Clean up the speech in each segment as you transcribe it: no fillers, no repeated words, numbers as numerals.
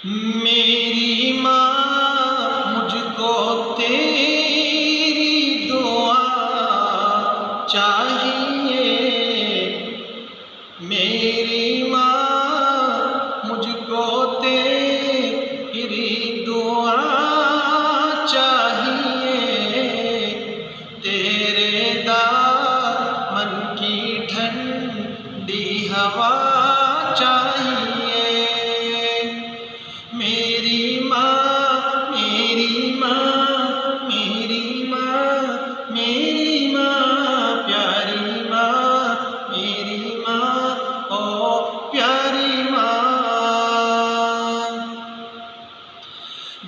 میری ماں مجھ کو تیری دعا چاہیے، میری ماں مجھ کو تیری دعا چاہیے، تیرے دامن کی ٹھنڈی ہوا چاہیے۔ میری ماں میری ماں میری ماں میری ماں پیاری ماں میری ماں او پیاری ماں،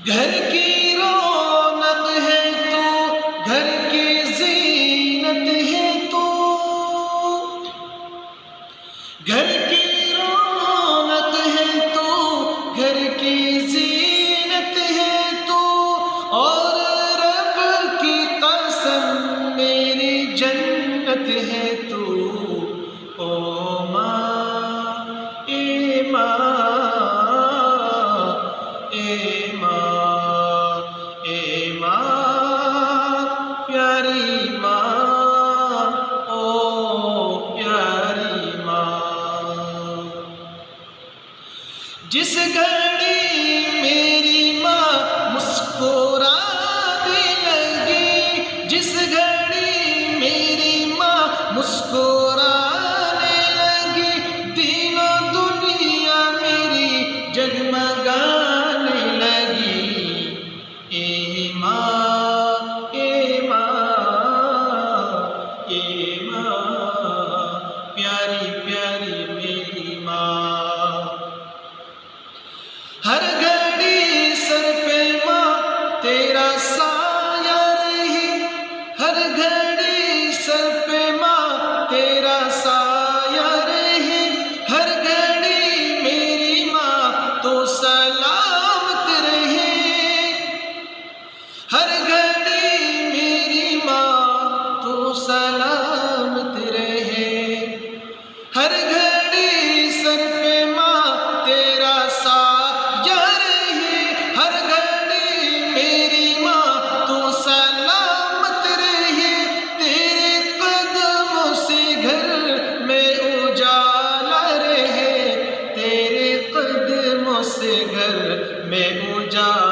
گھر کی رونق ہے تو، گھر کی زینت ہے تو، گھر کی رونق ہے تو، گھر کی زینت ہے تو، اور رب کی قسم میری جنت ہے تو، او ماں اے ماں اے ماں اے ماں پیاری ماں او پیاری ماں، جس گھڑی میری ماں مسکرانے لگی، جس گھڑی میری ماں مسکرانے لگی، دین و دنیا میری جگمگانے لگی، اے ماں اے ماں اے ماں پیاری پیاری میری ماں، ہر گھڑی سر پہ ماں تیرا سایہ رہی، ہر گھڑی سر پہ ماں تیرا سایہ رہی، ہر گھڑی میری ماں تو سلامت رہے، ہر گھڑی میری ماں تو سلامت رہے، ہر گھڑی سر پہ ماں تیرا سایہ رہے، ہر گھڑی میری ماں تو سلامت رہے، تیرے قدموں سے گھر میں اجالا رہے، تیرے قدموں سے گھر میں اجالا